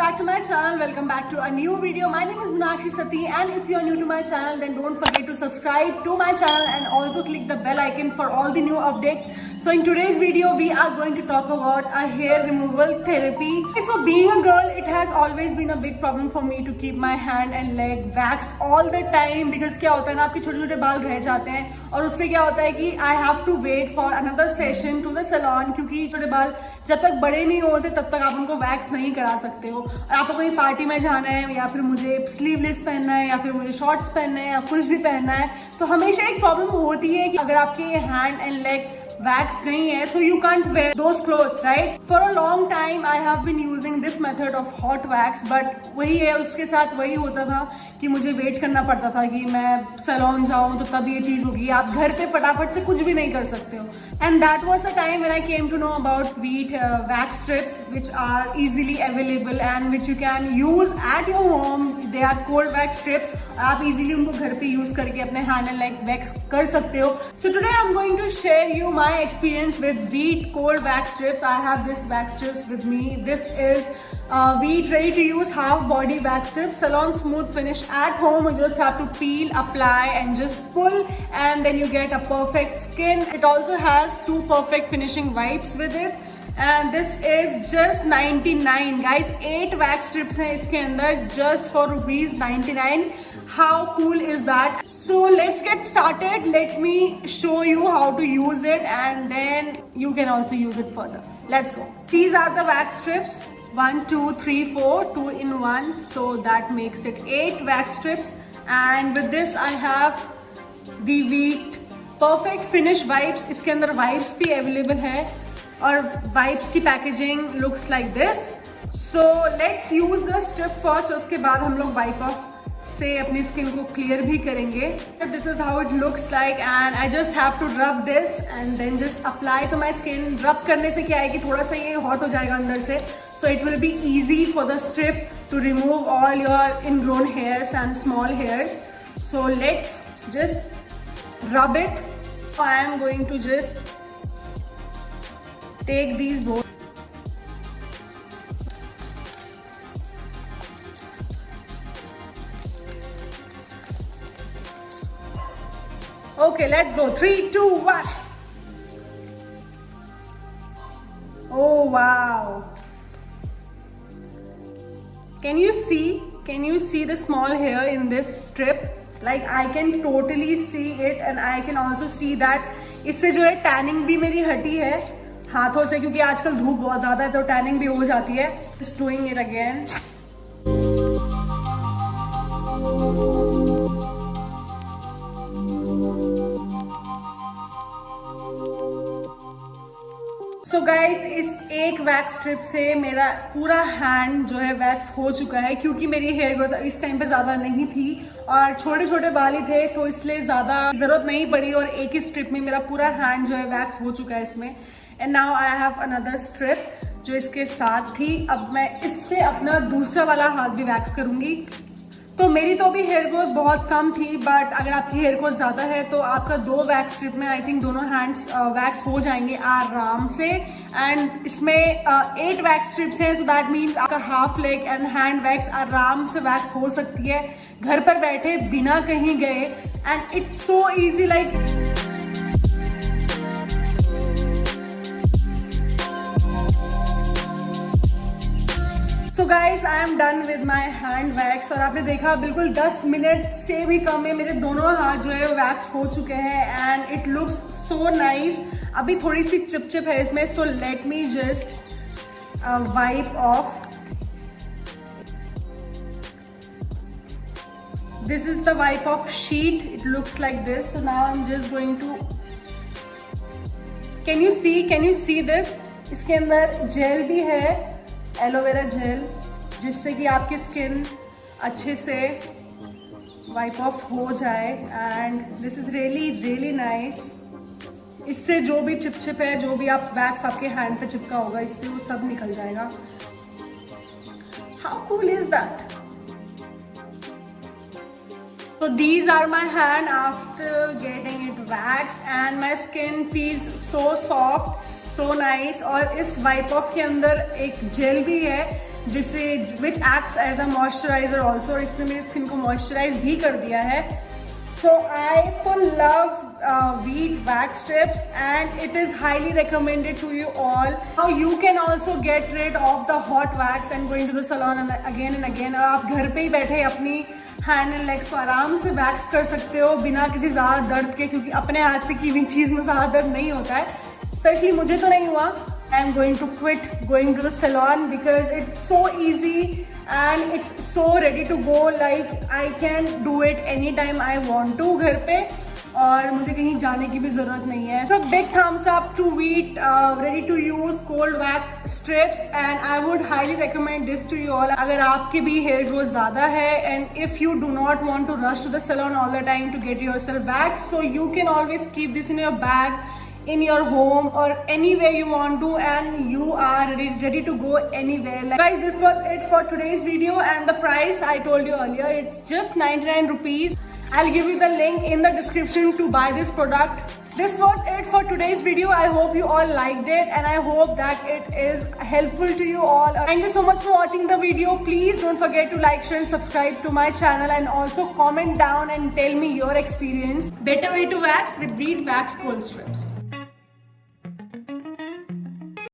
back to my channel. Welcome back to a new video. My name is Meenakshi Sati, and if you are new to my channel, then don't forget to subscribe to my channel and also click the bell icon for all the new updates. So in today's video, we are going to talk about a hair removal therapy. So being a girl, it has always been a big problem for me to keep my hand and leg waxed all the time because क्या होता है ना, आपके छोटे छोटे बाल रह जाते हैं और उससे क्या होता है कि I have to wait for another session to the salon, क्योंकि छोटे बाल जब तक बड़े नहीं होते तब तक आप उनको वैक्स नहीं करा सकते हो। और आपको कहीं पार्टी में जाना है या फिर मुझे स्लीवलेस पहनना है या फिर मुझे शॉर्ट्स पहनना है या कुछ भी पहनना है, तो हमेशा एक प्रॉब्लम होती है कि अगर आपके हैंड एंड लेग वैक्स नहीं है, so you can't wear those clothes, right? For a long time I have been using this method of hot wax, but वही है, उसके साथ वही होता था कि मुझे वेट करना पड़ता था कि मैं सैलून जाऊं तो तब ये चीज होगी। आप घर पे फटाफट से कुछ भी नहीं कर सकते हो। And that was the time when I came to know about Veet wax strips, which are easily available and which you can use at your home. They are cold wax strips. आप easily उनको घर पे use करके अपने hand and leg wax कर सकते हो। So today I'm going to share you my experience with Veet cold wax strips. I have this wax strips with me. This is Veet ready to use half body wax strips, salon smooth finish at home. You just have to peel, apply and just pull, and then you get a perfect skin. It also has 2 perfect finishing wipes with it. And this is just 99 guys. 8 wax strips हैं इसके अंदर just for ₹99. How cool is that? So let's get started. Let me show you how to use it and then you can also use it further. Let's go. These are the wax strips. 1, 2, 3, 4, 2 in 1. So that makes it 8 wax strips. And with this I have the Veet perfect finish wipes. इसके अंदर wipes भी available है और wipes की packaging looks like this. So let's use the strip first. उसके बाद हम लोग wipe off से अपनी स्किन को क्लियर भी करेंगे. This is how it looks like and I just have to rub this and then just apply to my skin. Rub करने से क्या है कि थोड़ा सा ये hot हो जाएगा अंदर से, so it will be easy for the strip to remove all your ingrown hairs and small hairs. So let's just rub it. I am going to just take these both. Okay, let's go. 3, 2, 1. Oh wow. Can you see? Can you see the small hair in this strip? Like I can totally see it and I can also see that इससे जो है tanning भी मेरी हटी है हाथों से, क्योंकि आजकल धूप बहुत ज्यादा है तो टैनिंग भी हो जाती है. Just doing it again. So guys, इस एक वैक्स स्ट्रिप से मेरा पूरा हैंड जो है वैक्स हो चुका है, क्योंकि मेरी हेयर ग्रोथ इस टाइम पे ज्यादा नहीं थी और छोटे छोटे बाल ही थे, तो इसलिए ज्यादा जरूरत नहीं पड़ी और एक ही स्ट्रिप में मेरा पूरा हैंड जो है वैक्स हो चुका है इसमें. And now I have another strip जो इसके साथ थी. अब मैं इससे अपना दूसरा वाला हाथ भी वैक्स करूंगी. तो मेरी तो अभी हेयर ग्रोथ बहुत कम थी, बट अगर आपकी हेयर ग्रोथ ज्यादा है तो आपका 2 वैक्स स्ट्रिप में आई थिंक दोनों हैंड्स वैक्स हो जाएंगे आराम से. एंड इसमें 8 वैक्स स्ट्रिप्स हैं, सो दैट मीन्स आपका half leg and hand wax आराम से वैक्स हो सकती है घर पर बैठे बिना कहीं गए. And it's so easy like So guys, I am done with my hand wax और आपने देखा बिल्कुल 10 मिनट से भी कम में मेरे दोनों हाथ जो है वैक्स हो चुके हैं and it looks so nice. अभी थोड़ी सी चिपचिप है इसमें, so let me just wipe off. This is the wipe off sheet. It looks like this. So now I'm just going to. Can you see this? इसके अंदर jail भी है, aloe vera gel, जिससे कि आपकी स्किन अच्छे से वाइप ऑफ हो जाए. And this is really really nice. इससे जो भी चिपचिप है, जो भी आप वैक्स आपके हैंड पे चिपका होगा, इससे वो सब निकल जाएगा. How cool is that? So these are my hand after getting it waxed and my skin feels so soft. So nice. और इस वाइप ऑफ के अंदर एक जेल भी है जिसे which acts as a moisturiser also, इसने मेरी स्किन को मॉइस्चराइज भी कर दिया है। So I love wheat wax strips and it is highly recommended to you all. Now you can also get rid of the hot wax and going to the salon and again. और आप घर पे ही बैठे अपनी hand and legs को आराम से wax कर सकते हो बिना किसी ज़्यादा दर्द के, क्योंकि अपने हाथ से की हुई चीज़ में ज़्यादा दर्द नहीं होता है। स्पेशली मुझे तो नहीं हुआ। I am going to quit going to the salon because it's so easy and it's so ready to go. Like I can do it anytime I want to घर पे, और मुझे कहीं जाने की भी जरूरत नहीं है। So big thumbs up to Veet ready to use cold wax strips and I would highly recommend this to you all. अगर आपके भी hair growth ज़्यादा है and if you do not want to rush to the salon all the time to get yourself waxed, so you can always keep this in your bag, in your home or anywhere you want to, and you are ready to go anywhere. Like, guys, this was it for today's video and the price I told you earlier, it's just 99 rupees. I'll give you the link in the description to buy this product. This was it for today's video. I hope you all liked it and I hope that it is helpful to you all. Thank you so much for watching the video. Please don't forget to like, share, subscribe to my channel and also comment down and tell me your experience. Better way to wax with Veet Wax Cold Strips.